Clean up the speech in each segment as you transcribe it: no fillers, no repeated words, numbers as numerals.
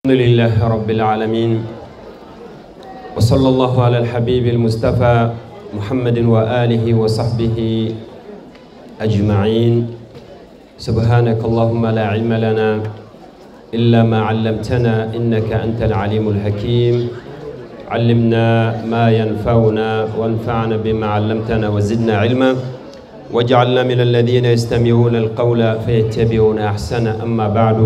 الحمد لله رب العالمين وصلى الله على الحبيب المصطفى محمد وآله وصحبه أجمعين. سبحانك اللهم لا علم لنا إلا ما علمتنا إنك أنت العليم الحكيم. علمنا ما ينفعنا وانفعنا بما علمتنا وزدنا علما واجعلنا من الذين يستمعون القول فيتبعون أحسن. أما بعد،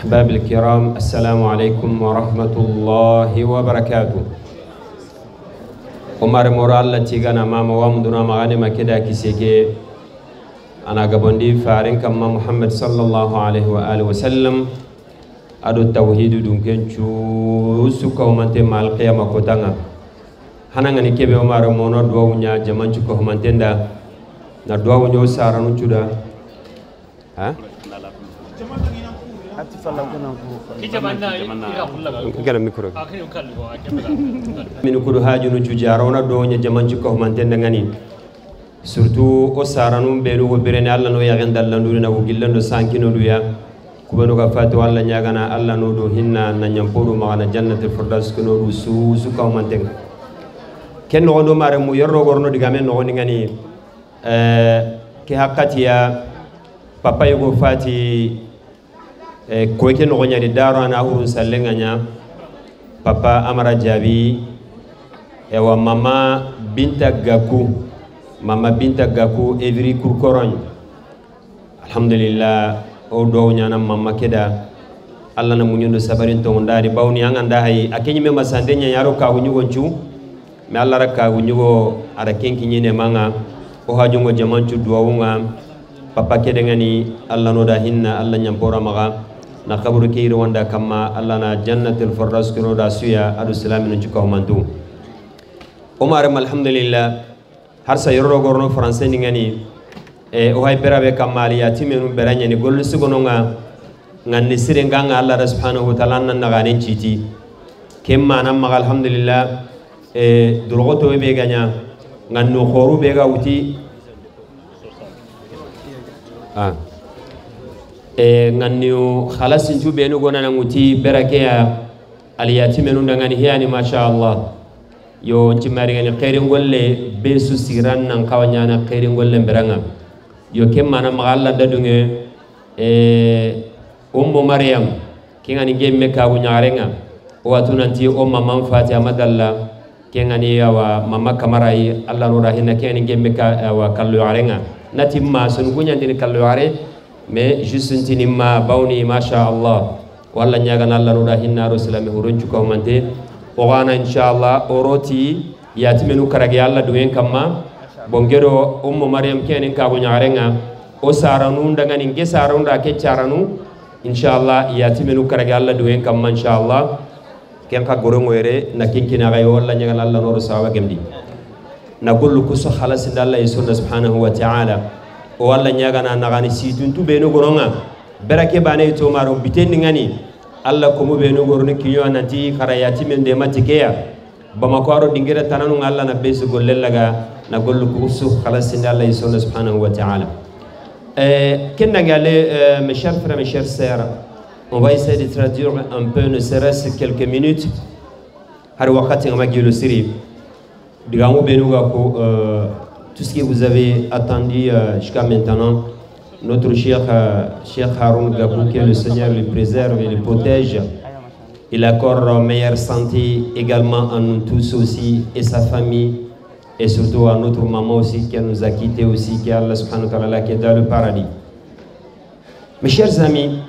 أحباب الكرام، السلام عليكم ورحمة الله وبركاته. عمر مورال تيغانا ماما وامدنا مغاني ما كدا كيسيكي أنا قبندي فارن كما محمد صلى الله عليه وآله وسلم أدو التوحيد دونكين شو سوكا ومانتي مع القيامة كوتانا هانا غني كيبي عمر مونا دواو نيا جمان شوكا ومانتين دا نا دواو نيو سارانو چودا ها min kudu hajunu jujarona do nya jamanci ko mantende ngani surtout o saranu belu go birene alla no yagen dallandu na go gillando sankino duya kubano ga fatu alla nyagana alla no do hinna na nyampodu magana jannatul firdaus ko no su ko mantenga ken no do mare mu yorro gorno diga men no ngani ke hakatiya papa yugo fati ko ke no nyari daro ana hurun sallenganya papa amara jabi ewa mama binta gaku evri kurkoron. Alhamdulillah o do nyana mama keda alla na munyundo sabarin to ndari bawni anga hay akenyi me masandenya yaro ka wunyugo nchu me alla raka wunyugo ara kenki nyine manga o hajungo jamanchu duwunga papa kede ngani alla no da hinna alla nyampora maga na kaburu keiro wanda kama alla na jannatul firdaus kiro da suya adu salamin ci ko mandu Omar alhamdulillah har sa yoro gorno français ni ngani o hay berabe kamali ya timenu beranya ni gollu sugono nga nganni sirenga nga alla subhanahu wa ta'ala nan naganen citi kemma nam magal alhamdulillah durgoto be ganya nganno khoru be ga wuti nganniu khalasin tu benu gona nanguti berakeya aliyatimenu ndangani hiyani masha Allah yo ntimari ngani khairin golle besu siran nan kawanyana khairin golle beranga yo kemmana magalla dadunge ummu maryam kingani gemme ka bunyarenga watu nanti umma manfati amadalla kingani yawa mama kamarai Allah no rahina kingani gemme ka wa kallu yarenga natimma sun gunyandini kallu yare mais juste ntini ma bawni masha Allah walla nyaga nalla no da hinna rasulami hurunju ko mante o wana inshallah oroti yatimenu karagi Allah duwen kamma bongedo ummu maryam kenen ka go nyarenga o saranu ndangani nge saranu da ke charanu inshallah yatimenu karagi Allah duwen kamma inshallah ken ka goro ngoyre na kinkina ga walla nyaga Allah no sawa gemdi na kullu kuso khalas ndalla yusuna subhanahu wa ta'ala walla nyagana nagani situntu beno goronga berake bane to maro bitendi ngani alla ko mo beno goroni kiyo anati kharayati men de matikeya bama ko aro dingira tananu alla na besu gollellaga na gollu ko su khalas ndalla yusuna subhanahu wa ta'ala kenna gale mes chers frères, mes chers sœurs, on va essayer de traduire un peu, ne serait-ce quelques minutes har wakati ngama gelo siri digamu beno ga ko tout ce que vous avez attendu jusqu'à maintenant, notre Cheikh Haroun Gabou, que le Seigneur le préserve et le protège. Il accorde meilleure santé également à nous tous aussi et sa famille et surtout à notre maman aussi qui nous a quittés aussi, qui est Allah subhanahu wa ta'ala qui est dans le paradis. Mes chers amis,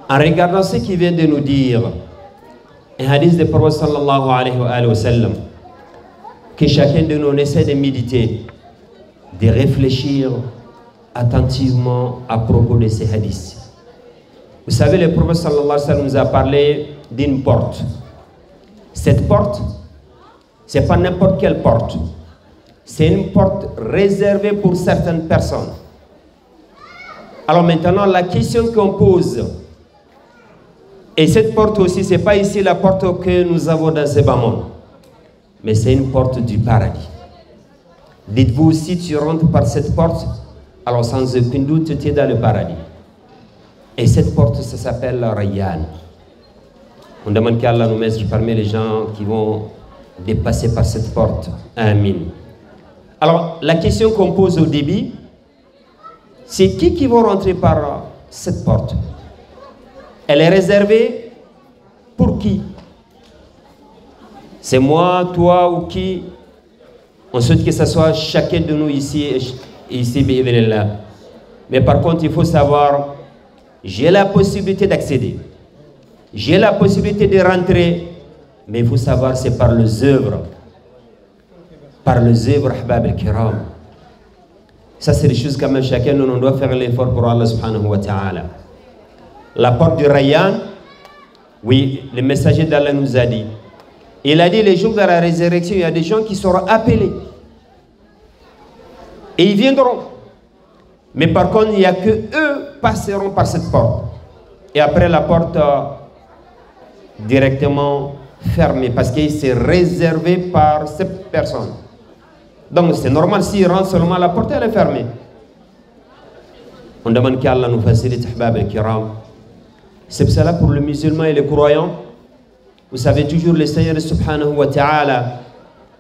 en regardant ce qu'il vient de nous dire, un hadith de Prophète sallallahu alayhi wa sallam, que chacun de nous essaie de méditer, de réfléchir attentivement à propos de ces hadiths. Vous savez, le prophète sallallahu alayhi wa sallam nous a parlé d'une porte. Cette porte, ce n'est pas n'importe quelle porte. C'est une porte réservée pour certaines personnes. Alors maintenant, la question qu'on pose, et cette porte aussi, ce n'est pas ici la porte que nous avons dans ce bas monde, mais c'est une porte du paradis. Dites-vous, si tu rentres par cette porte, alors sans aucun doute, tu es dans le paradis. Et cette porte, ça s'appelle Rayyan. On demande qu'Allah nous mette parmi les gens qui vont dépasser par cette porte. Amin. Alors, la question qu'on pose au début, c'est qui vont rentrer par cette porte? Elle est réservée pour qui? C'est moi, toi ou qui? On souhaite que ce soit chacun de nous ici, mais par contre, il faut savoir, j'ai la possibilité d'accéder. J'ai la possibilité de rentrer, mais il faut savoir, c'est par les œuvres. Par les œuvres, Ahbab al-Kiram. Ça, c'est des choses quand même, chacun de nous, on doit faire l'effort pour Allah subhanahu wa ta'ala. La porte du Rayyan, oui, le messager d'Allah nous a dit. Il a dit, les jours de la résurrection, il y a des gens qui seront appelés. Et ils viendront. Mais par contre, il n'y a que eux passeront par cette porte. Et après, la porte directement fermée, parce que c'est réservé par cette personne. Donc c'est normal, s'il rentre seulement, la porte elle est fermée. On demande qu'Allah nous facilite, Ahbab al-Kiram. C'est pour cela, pour le musulman et les croyants, vous savez toujours, le Seigneur subhanahu wa ta'ala,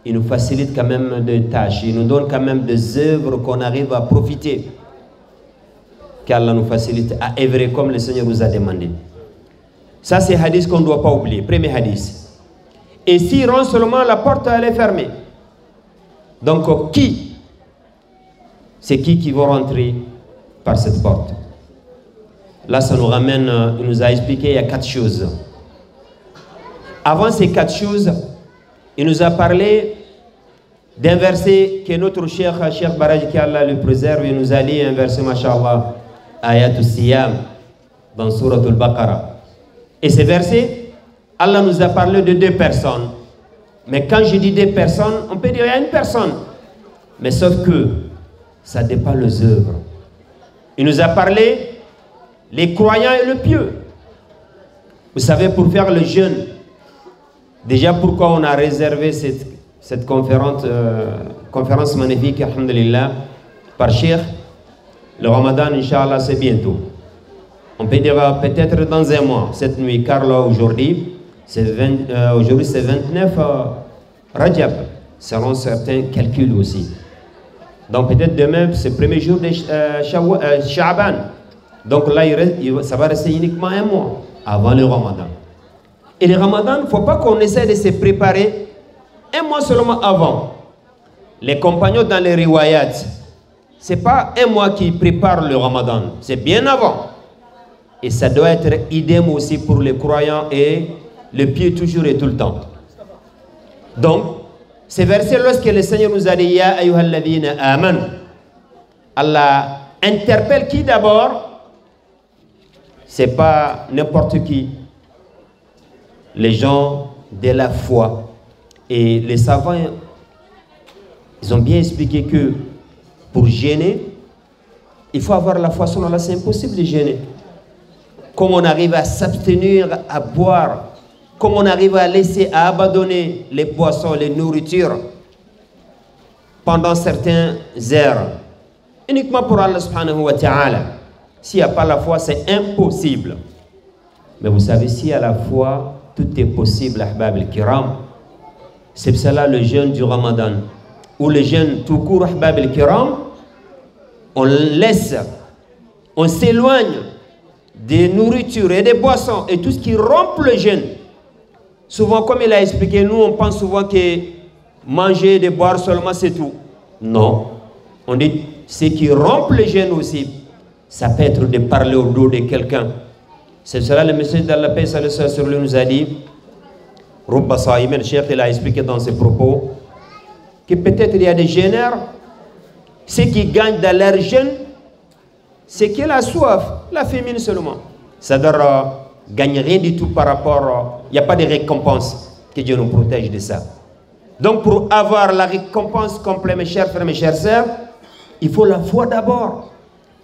il nous facilite quand même des tâches, il nous donne quand même des œuvres qu'on arrive à profiter. Qu'Allah nous facilite à œuvrer comme le Seigneur nous a demandé. Ça, c'est un hadith qu'on ne doit pas oublier. Premier hadith. Et s'il rentre seulement, la porte, elle est fermée. Donc, qui? C'est qui vont rentrer par cette porte? Là, ça nous ramène, il nous a expliqué, il y a 4 choses. Avant ces 4 choses, il nous a parlé d'un verset que notre Cheikh Baraj, qu'Allah le préserve, il nous a dit un verset, mashallah, Ayatul Siyam, dans Surah Al-Baqarah. Et ce verset, Allah nous a parlé de 2 personnes. Mais quand je dis 2 personnes, on peut dire il y a une personne. Mais sauf que ça dépend des œuvres. Il nous a parlé les croyants et le pieux. Vous savez, pour faire le jeûne, déjà pourquoi on a réservé cette conférence magnifique, alhamdulillah, par Cheikh. Le Ramadan, Inch'Allah, c'est bientôt. On peut dire peut-être dans un mois, cette nuit, car là aujourd'hui, c'est 29 Rajab, selon certains calculs aussi. Donc peut-être demain, c'est le premier jour de Sha'ban. Donc là, ça va rester uniquement un mois avant le Ramadan. Et le Ramadan, il ne faut pas qu'on essaie de se préparer un mois seulement avant. Les compagnons dans les riwayat, ce n'est pas un mois qui prépare le Ramadan, c'est bien avant. Et ça doit être idem aussi pour les croyants et le pied toujours et tout le temps. Donc, ce verset, lorsque le Seigneur nous a dit Ya ayyuhalladhina amanu, Allah interpelle qui d'abord? C'est pas n'importe qui. Les gens de la foi. Et les savants, ils ont bien expliqué que pour jeûner, il faut avoir la foi. Selon Allah, c'est impossible de jeûner. Comment on arrive à s'abstenir, à boire, comment on arrive à laisser, à abandonner les boissons, les nourritures pendant certaines heures. Uniquement pour Allah subhanahu wa ta'ala. S'il n'y a pas la foi, c'est impossible. Mais vous savez, s'il y a la foi, tout est possible, Ahbab al-Kiram. C'est pour cela le jeûne du Ramadan. Ou le jeûne tout court, Ahbab al-Kiram, on laisse, on s'éloigne des nourritures et des boissons et tout ce qui rompt le jeûne. Souvent, comme il a expliqué, nous on pense souvent que manger et boire seulement c'est tout. Non. On dit ce qui rompt le jeûne aussi, ça peut être de parler au dos de quelqu'un. C'est cela le message d'Allah paix sur lui nous a dit. Rubba Saïm, le Cheikh il a expliqué dans ses propos que peut-être il y a des jeûneurs, ceux qui gagnent dans leur jeûne, c'est qu'il a soif, la famine seulement. Ça ne gagne rien du tout par rapport, il n'y a pas de récompense, que Dieu nous protège de ça. Donc pour avoir la récompense complète, mes chers frères, mes chères sœurs, il faut la foi d'abord.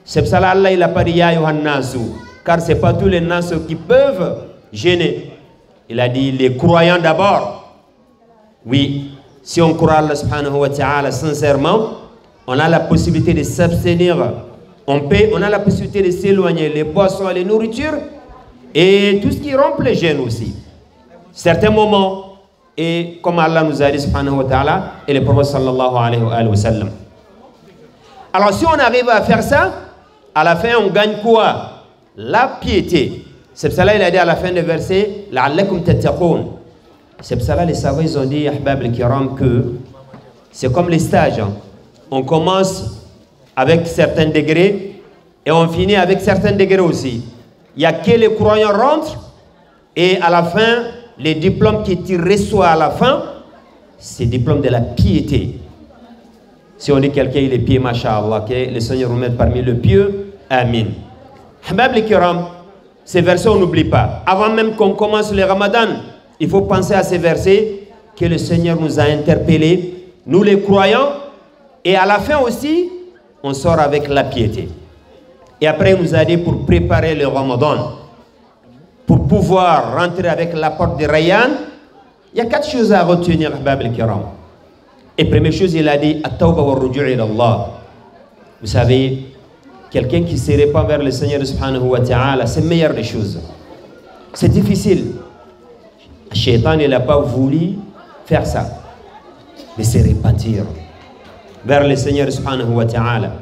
C'est pour ça qu'Allah il a pas dit Ya Yohan Nasu, car ce n'est pas tous les Nasu qui peuvent jeûner. Il a dit les croyants d'abord. Oui, si on croit Allah subhanahu wa ta'ala sincèrement, on a la possibilité de s'abstenir. on a la possibilité de s'éloigner les boissons, les nourritures et tout ce qui rompt les gènes aussi. Certains moments, et comme Allah nous a dit, subhanahu wa ta'ala, et le prophète sallallahu alayhi wa sallam. Alors si on arrive à faire ça, à la fin on gagne quoi? La piété. C'est pour cela qu'il a dit à la fin du verset, la'allakum tattaqoun. C'est pour cela les savants ils ont dit, ahbab al-kiram, que c'est comme les stages. Hein. On commence avec certains degrés et on finit avec certains degrés aussi. Il y a que les croyants rentrent et à la fin, les diplômes que tu reçois à la fin, c'est diplôme de la piété. Si on dit quelqu'un il est pieux, masha'Allah, que le Seigneur nous mette parmi le pieux, amin. Ahbab al-kiram, ces versets on n'oublie pas. Avant même qu'on commence le Ramadan, il faut penser à ces versets que le Seigneur nous a interpellés, nous les croyants, et à la fin aussi, on sort avec la piété. Et après, il nous a dit pour préparer le Ramadan, pour pouvoir rentrer avec la porte de Rayyan, il y a 4 choses à retenir, Ahbab al-Kiram. Et première chose, il a dit, At-tawba wa ruju' ila Allah. Vous savez, quelqu'un qui se répand vers le Seigneur subhanahu wa ta'ala, c'est la meilleure des choses. C'est difficile. Le Shaitan, il n'a pas voulu faire ça, de se repentir vers le Seigneur subhanahu wa ta'ala,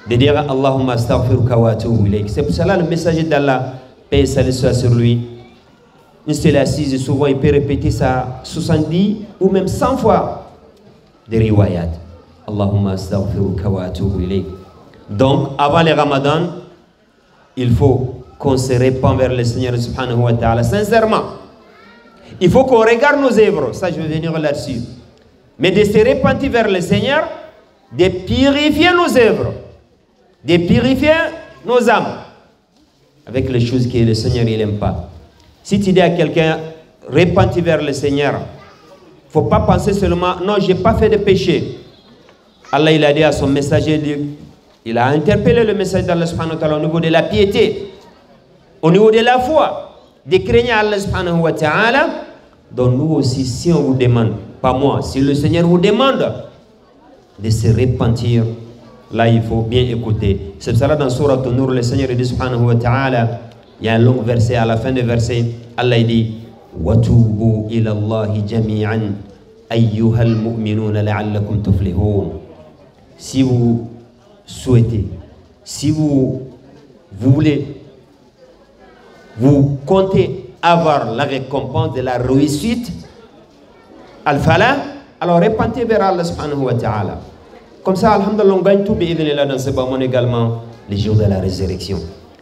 de dire Allahumma astaghfiruka wa atubu ilayk. C'est pour cela le messager d'Allah, paix et salut soit sur lui, il se l'assise et souvent il peut répéter ça 70 ou même 100 fois des riwayat. Allahumma astaghfiruka wa atubu ilayk. Donc avant le Ramadan, il faut qu'on se répand vers le Seigneur subhanahu wa ta'ala sincèrement. Il faut qu'on regarde nos œuvres, ça je vais venir là-dessus. Mais de se repentir vers le Seigneur, de purifier nos œuvres, de purifier nos âmes avec les choses que le Seigneur n'aime pas. Si tu dis à quelqu'un, repentir vers le Seigneur, il ne faut pas penser seulement, non, je n'ai pas fait de péché. Allah il a dit à son messager, il a interpellé le message d'Allah subhanahu wa ta'ala au niveau de la piété, au niveau de la foi, de craindre Allah subhanahu wa ta'ala. Donc nous aussi, si on vous demande, pas moi, si le Seigneur vous demande de se repentir, là il faut bien écouter. C'est pour cela dans Surah An-Nur, le Seigneur dit subhanahu wa ta'ala, il y a un long verset, à la fin du verset, Allah dit وَتُوبُوا إِلَى اللَّهِ جَمِيعًا أَيُّهَا الْمُؤْمِنُونَ لَعَلَّكُمْ تُفْلِحُونَ. Si vous souhaitez, si vous voulez, vous comptez avoir la récompense de la réussite, al-falah, alors repentez vers Allah subhanahu wa ta'ala. Comme ça, alhamdulillah, on gagne tout bi'idhnillah dans ce moment également, les jours de la résurrection.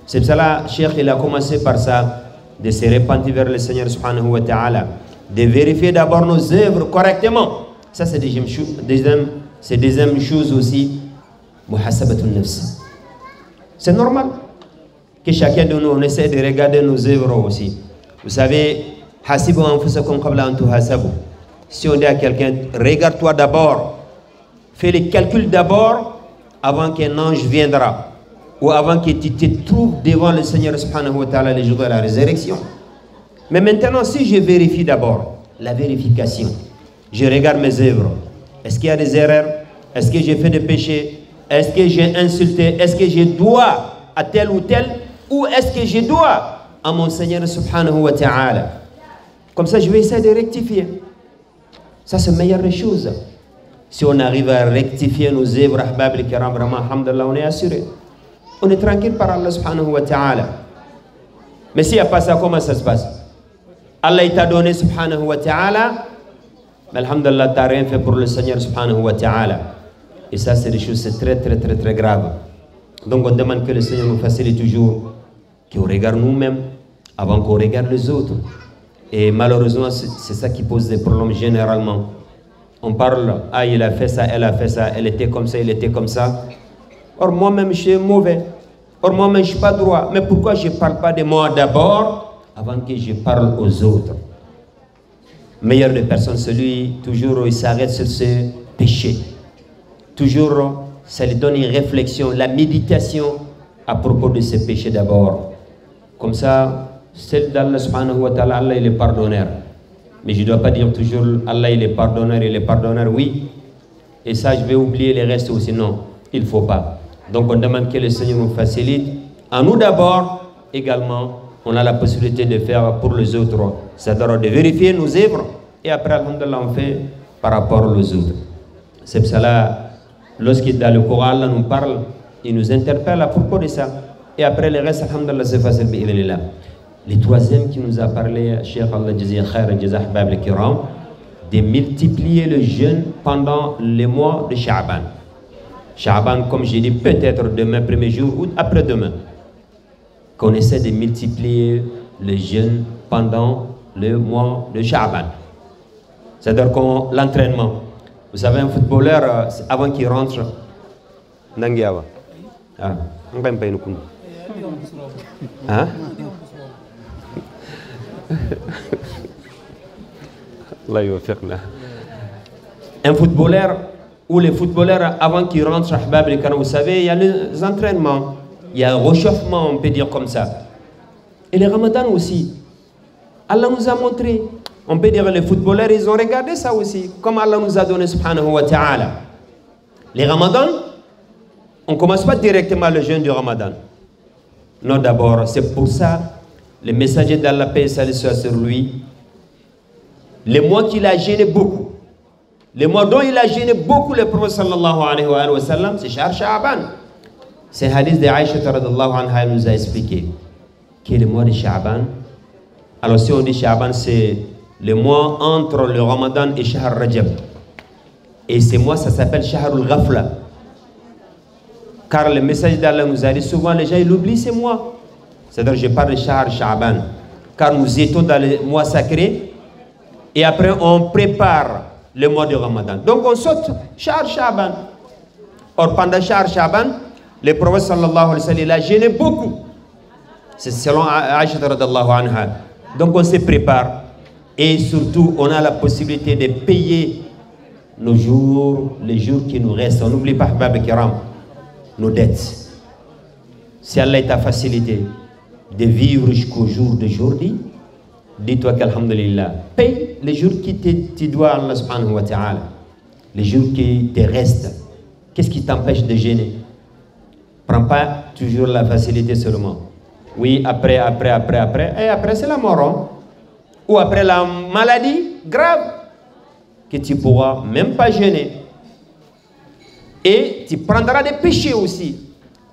C'est pour cela, Cheikh, il a commencé par ça, de se repentir vers le Seigneur subhanahu wa ta'ala, de vérifier d'abord nos œuvres correctement. Ça, c'est deuxième chose aussi, muhasabatun nafs. C'est normal que chacun de nous, on essaie de regarder nos œuvres aussi. Vous savez, hasibu anfusakum qabla an tuhasabu. Si on dit à quelqu'un, regarde-toi d'abord, fais les calculs d'abord avant qu'un ange viendra ou avant que tu te trouves devant le Seigneur subhanahu wa ta'ala les jours de la résurrection. Mais maintenant, si je vérifie d'abord, la vérification, je regarde mes œuvres, est-ce qu'il y a des erreurs, est-ce que j'ai fait des péchés, est-ce que j'ai insulté, est-ce que je dois à tel ou tel, ou est-ce que je dois à mon Seigneur subhanahu wa ta'ala. Comme ça, je vais essayer de rectifier. Ça, c'est la meilleure des choses. Si on arrive à rectifier nos œuvres, ahbab al-kiram, vraiment, alhamdulillah, on est assuré. On est tranquille par Allah subhanahu wa ta'ala. Mais s'il n'y a pas ça, comment ça se passe? Allah il t'a donné subhanahu wa ta'ala, mais alhamdulillah, tu n'as rien fait pour le Seigneur subhanahu wa ta'ala. Et ça, c'est des choses, c'est très, très, très, très grave. Donc, on demande que le Seigneur nous facilite toujours, qu'on regarde nous-mêmes avant qu'on regarde les autres. Et malheureusement, c'est ça qui pose des problèmes généralement. On parle, ah, il a fait ça, elle était comme ça, il était comme ça. Or, moi-même, je suis mauvais. Or, moi-même, je ne suis pas droit. Mais pourquoi je ne parle pas de moi d'abord avant que je parle aux autres? Meilleur des personnes, celui, toujours, il s'arrête sur ses péchés. Toujours, ça lui donne une réflexion, la méditation à propos de ses péchés d'abord. Comme ça, celle d'Allah subhanahu wa ta'ala, Allah il est pardonneur. Mais je ne dois pas dire toujours Allah il est pardonneur, oui. Et ça, je vais oublier les restes aussi. Non, il ne faut pas. Donc on demande que le Seigneur nous facilite. À nous d'abord, également, on a la possibilité de faire pour les autres. C'est-à-dire de vérifier nos œuvres. Et après, alhamdoulilah, on fait par rapport aux autres. C'est pour cela, lorsqu'il dans le Coran, Allah nous parle, il nous interpelle à propos de ça. Et après, le reste, alhamdoulilah, c'est facile. Le troisième qui nous a parlé, Cheikh Allah Jazia Khair Jazah Ahbab al-Kiram, de multiplier le jeûne pendant les mois de Sha'ban. Sha'ban, comme j'ai dit, peut-être demain, premier jour ou après-demain. Qu'on essaie de multiplier le jeûne pendant le mois de Sha'ban. C'est-à-dire qu'on l'entraînement. Vous savez, un footballeur, avant qu'il rentre, Nangiawa. Ah, on va pas nous connaître. Hein? Un footballeur ou les footballeurs avant qu'ils rentrent à Ahbab al-Kiram, vous savez, il y a les entraînements, il y a un réchauffement, on peut dire comme ça. Et le Ramadan aussi. Allah nous a montré. On peut dire les footballeurs, ils ont regardé ça aussi, comme Allah nous a donné subhanahu wa ta'ala. Les Ramadan, on ne commence pas directement le jeûne du Ramadan. Non, d'abord, c'est pour ça, le messager d'Allah, paix et salut soit sur lui, les mois qu'il a gêné beaucoup, les mois dont il a gêné beaucoup le prophète sallallahu alayhi wa sallam, c'est Shahr Sha'ban. C'est un hadith de Aïcha radhiyallahu anha, elle nous a expliqué que le mois de Sha'ban, alors si on dit Sha'ban, c'est le mois entre le Ramadan et Shahr Rajab. Et ce mois, ça s'appelle Shahr al-Ghafla. Car le message d'Allah nous a dit souvent, les gens ils oublient ces mois. C'est-à-dire, je parle de Shahr Sha'ban. Car nous étions dans le mois sacré. Et après, on prépare le mois de Ramadan. Donc, on saute Shahr Sha'ban. Or, pendant Shahr Sha'ban, le prophète sallallahu alayhi wa sallam, il a gêné beaucoup. C'est selon Aïcha radhiyallahu anha. Donc, on se prépare. Et surtout, on a la possibilité de payer nos jours, les jours qui nous restent. On n'oublie pas, Ahbab al-Kiram, nos dettes. Si Allah t'a facilité de vivre jusqu'au jour d'aujourd'hui, dis-toi qu'alhamdulillah, paye les jours qui te doivent Allah subhanahu wa ta'ala, les jours qui te restent. Qu'est-ce qui t'empêche de gêner? Prends pas toujours la facilité seulement. Oui, après, et après c'est la mort. Hein? Ou après la maladie grave, que tu pourras même pas gêner. Et tu prendras des péchés aussi,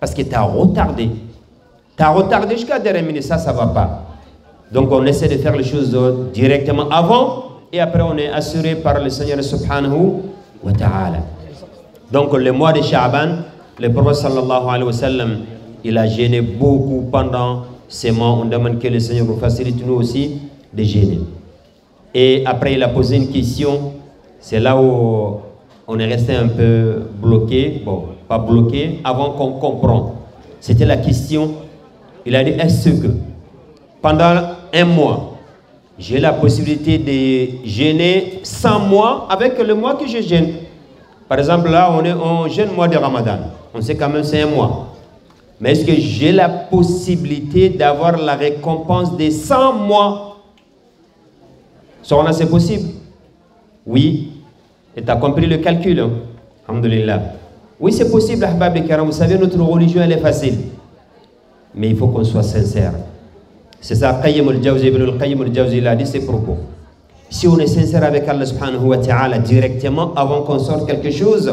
parce que tu as retardé. Tu as retardé jusqu'à dernière minute, ça ne va pas. Donc on essaie de faire les choses directement avant, et après on est assuré par le Seigneur subhanahu wa ta'ala. Donc le mois de Sha'ban, le prophète sallallahu alayhi wa sallam, il a gêné beaucoup pendant ces mois. On demande que le Seigneur nous facilite nous aussi de gêner. Et après il a posé une question, c'est là où on est resté un peu bloqué, bon, pas bloqué, avant qu'on comprenne. C'était la question, il a dit, est-ce que pendant un mois, j'ai la possibilité de gêner 100 mois avec le mois que je gêne? Par exemple, là, on gêne le mois de Ramadan. On sait quand même c'est un mois. Mais est-ce que j'ai la possibilité d'avoir la récompense des 100 mois? C'est possible? Oui. Et tu as compris le calcul, hein? Alhamdulillah. Oui, c'est possible, Ahbab al-Kiram. Vous savez, notre religion, elle est facile. Mais il faut qu'on soit sincère. C'est ça, Qayyim al-Jawzi, Ibn al-Qayyim al-Jawzi, il a dit ses propos. Si on est sincère avec Allah subhanahu wa ta'ala directement, avant qu'on sorte quelque chose,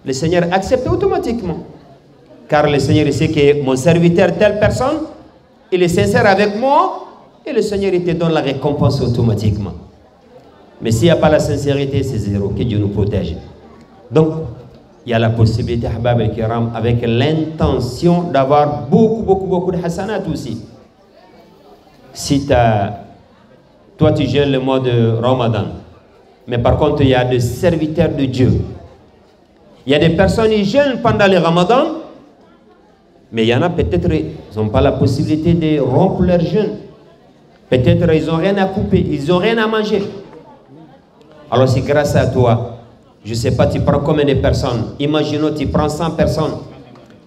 le Seigneur accepte automatiquement. Car le Seigneur il sait que mon serviteur, telle personne, il est sincère avec moi, et le Seigneur il te donne la récompense automatiquement. Mais s'il n'y a pas la sincérité, c'est zéro. Que Dieu nous protège. Donc, il y a la possibilité, Ahbab al-Kiram, avec l'intention d'avoir beaucoup de hasanat aussi. Si toi tu gênes le mois de Ramadan, mais par contre il y a des serviteurs de Dieu. Il y a des personnes qui gênent pendant le Ramadan, mais il y en a peut-être, ils n'ont pas la possibilité de rompre leur jeûne. Peut-être ils n'ont rien à couper, ils n'ont rien à manger. Alors c'est grâce à toi. Je ne sais pas, tu prends combien de personnes? Imaginons, tu prends 100 personnes.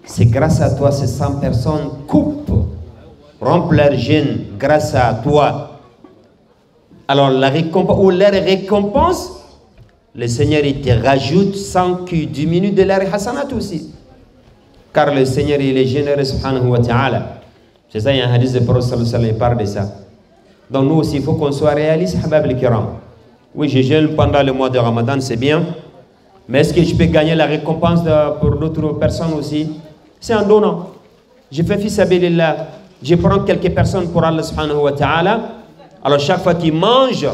C'est grâce à toi, ces 100 personnes coupent, rompent leur jeûne grâce à toi. Alors la récompense, ou leur récompense, le Seigneur il te rajoute sans qu'il diminue de leur hasanat aussi. car le Seigneur il est généreux subhanahu wa ta'ala. C'est ça, il y a un hadith de Prophète sallallahu alayhi wa sallam, il parle de ça. Donc nous aussi, il faut qu'on soit réaliste, habab al-kiram. Oui, je jeûne pendant le mois de Ramadan, c'est bien. Mais est-ce que je peux gagner la récompense pour d'autres personnes aussi? C'est en donnant. Je fais fi sabilillah. Je prends quelques personnes pour Allah subhanahu wa ta'ala. Alors chaque fois qu'ils mangent,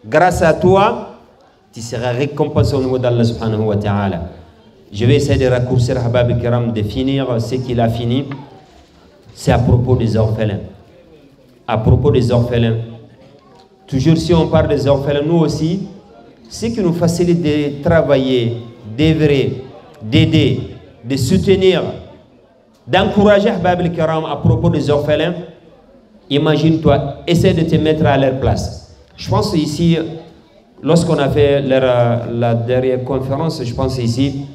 grâce à toi, tu seras récompensé au niveau d'Allah subhanahu wa ta'ala. Je vais essayer de raccourcir habab al-kiram, de finir ce qu'il a fini. C'est à propos des orphelins. À propos des orphelins. Toujours si on parle des orphelins, nous aussi, ce qui nous facilite de travailler, d'œuvrer, d'aider, de soutenir, d'encourager Ahbab al-Kiram à propos des orphelins, imagine-toi, essaie de te mettre à leur place. Je pense ici, lorsqu'on a fait la dernière conférence, je pense ici,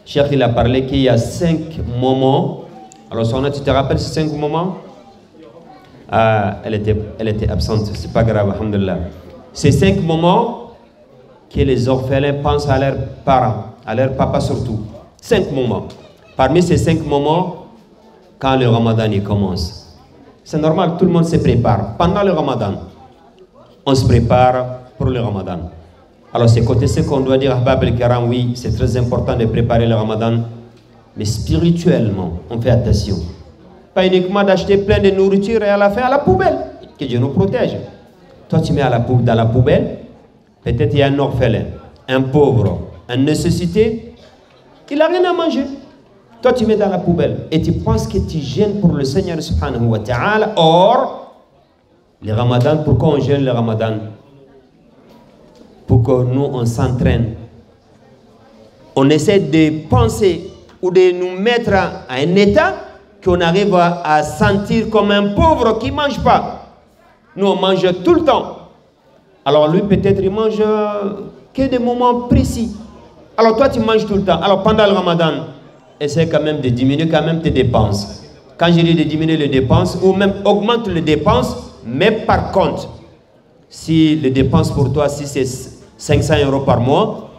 Cheikh il a parlé qu'il y a 5 moments. Alors, Sona, tu te rappelles ces 5 moments? Ah, elle était absente, c'est pas grave, alhamdulillah. Ces 5 moments que les orphelins pensent à leurs parents, à leur papa surtout. 5 moments. Parmi ces 5 moments, quand le Ramadan il commence, c'est normal, tout le monde se prépare. Pendant le Ramadan, on se prépare pour le Ramadan. Alors c'est côté ce qu'on doit dire à Ahbab al-Kiram, oui, c'est très important de préparer le Ramadan, mais spirituellement, on fait attention. Pas uniquement d'acheter plein de nourriture et à la fin à la poubelle. Que Dieu nous protège. Toi, tu mets dans la poubelle, peut-être il y a un orphelin, un pauvre, un nécessité, il n'a rien à manger. Toi, tu mets dans la poubelle et tu penses que tu gênes pour le Seigneur subhanahu wa ta'ala. Or, le Ramadan, pourquoi on gêne le Ramadan? Pour que nous, on s'entraîne. On essaie de penser ou de nous mettre à un état qu'on arrive à sentir comme un pauvre qui ne mange pas. Nous, on mange tout le temps. Alors lui, peut-être, il mange que des moments précis. Alors toi, tu manges tout le temps. Alors pendant le Ramadan, essaie quand même de diminuer quand même tes dépenses. Quand je dis de diminuer les dépenses, ou même augmente les dépenses, mais par contre, si les dépenses pour toi, si c'est 500 € par mois,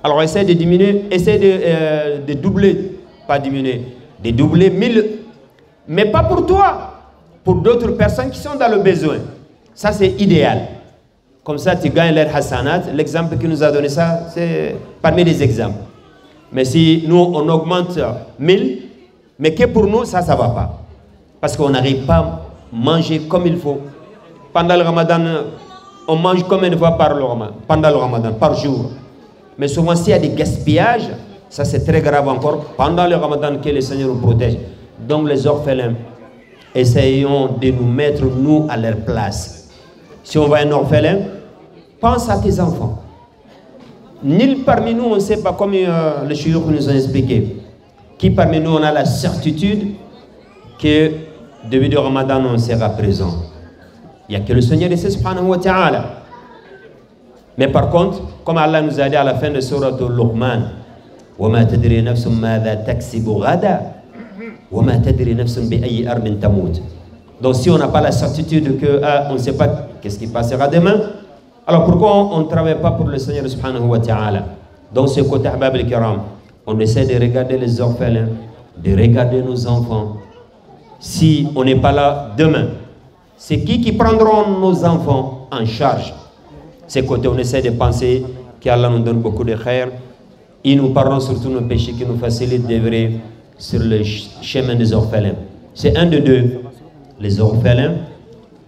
alors essaie de diminuer, essaie de doubler, pas diminuer, de doubler 1000. Mais pas pour toi, pour d'autres personnes qui sont dans le besoin. Ça, c'est idéal. Comme ça, tu gagnes leur hasanat. L'exemple qu'il nous a donné ça, c'est parmi les exemples. Mais si nous, on augmente 1000, mais que pour nous, ça ne va pas. Parce qu'on n'arrive pas à manger comme il faut. Pendant le Ramadan, on mange combien de fois pendant le Ramadan, par jour. Mais souvent, s'il y a des gaspillages, ça c'est très grave encore. Pendant le Ramadan, que le Seigneur nous protège. Donc les orphelins, essayons de nous mettre, nous, à leur place. Si on voit un orphelin, pense à tes enfants. Nul parmi nous, on ne sait pas, comme les chouyouk nous ont expliqué, qui parmi nous, on a la certitude que début du Ramadan, on sera présent. Il n'y a que le Seigneur ici, subhanahu wa ta'ala. Mais par contre, comme Allah nous a dit à la fin de Surah Al-Luqman, وَمَا تَدْرِي نَفْسٌ مَاذَا تَكْسِبُ غَدًا وَمَا تَدْرِي نَفْسٌ بِأَيِّ أَرْضٍ تَمُوتُ. Donc si on n'a pas la certitude que on ne sait pas qu'est-ce qui passera demain, alors pourquoi on ne travaille pas pour le Seigneur subhanahu wa ta'ala? Donc ce côté Ahbab al-Kiram, on essaie de regarder les orphelins, de regarder nos enfants. Si on n'est pas là demain, c'est qui prendront nos enfants en charge? Ce côté, on essaie de penser qu'Allah nous donne beaucoup de khair. Il nous pardonne surtout nos péchés, qui nous facilite d'œuvrer sur le chemin des orphelins. C'est un de deux. Les orphelins,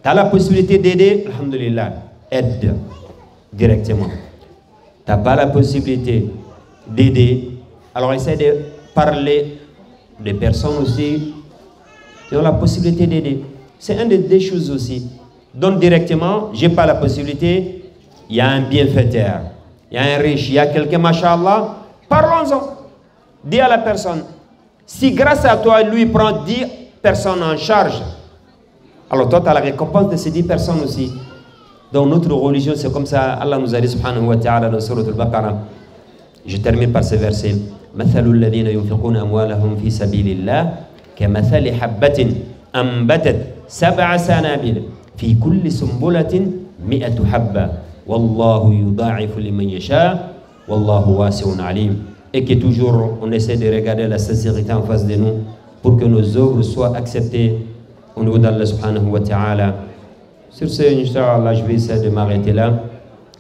tu as la possibilité d'aider, alhamdulillah, aide directement. Tu n'as pas la possibilité d'aider, alors essaie de parler des personnes aussi qui ont la possibilité d'aider. C'est une des choses aussi. Donc directement, je n'ai pas la possibilité, il y a un bienfaiteur, il y a un riche, il y a quelqu'un, machallah, parlons-en. Dis à la personne, si grâce à toi, lui prend 10 personnes en charge, alors toi, tu as la récompense de ces 10 personnes aussi. Dans notre religion, c'est comme ça, Allah nous a dit, subhanahu wa ta'ala, dans Surah Al-Baqarah. Je termine par ce verset. مثل الذين ينفقون أموالهم في سبيل الله كمثل حبة أنبتت 7 سنابل في كل سنبلة 100 حبة والله يضاعف لمن يشاء والله واسع عليم. et que toujours on essaie de regarder la sincérité en face de nous pour que nos œuvres soient acceptées au niveau d'Allah subhanahu wa ta'ala. Sur ce, Inch'Allah, je vais essayer de m'arrêter là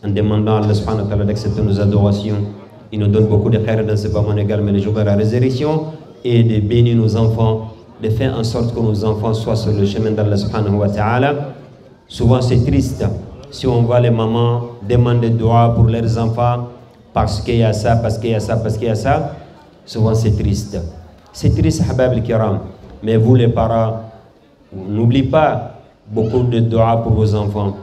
en demandant à Allah subhanahu wa ta'ala d'accepter nos adorations. Il nous donne beaucoup de khair dans ce moment également le jour de la résurrection et de bénir nos enfants, de faire en sorte que nos enfants soient sur le chemin d'Allah subhanahu wa ta'ala. Souvent c'est triste si on voit les mamans demander dua pour leurs enfants parce qu'il y a ça, parce qu'il y a ça, parce qu'il y a ça. Souvent c'est triste. C'est triste, habab al-kiram. Mais vous les parents, n'oubliez pas beaucoup de dua pour vos enfants.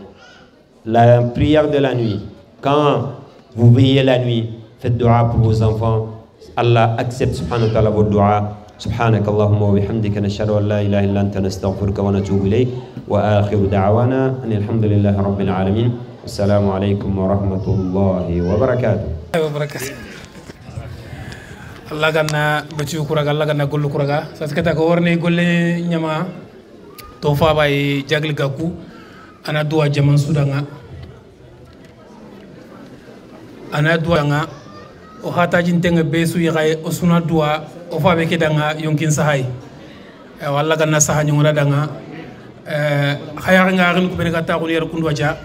La prière de la nuit, quand vous veillez la nuit, faites dua pour vos enfants. Allah accepte subhanahu wa ta'ala vos dua. سبحانك اللهم وبحمدك نشهد أن لا إله إلا أنت نستغفرك ونتوب إليك وآخر دعوانا أن الحمد لله رب العالمين السلام عليكم ورحمة الله وبركاته الله كنا بتشوف كورا الله كنا كل كورا ساسكتا كورني كل نيما توفا باي جاكل كاكو أنا دوا جمان سودانا أنا دوا نا وهاتا جنتين بيسو يغاي أسونا دوا ofa be kedanga yonkin sahay walla ganna saha nyongora danga khaya nga rin ko be gata ko yer kundu waja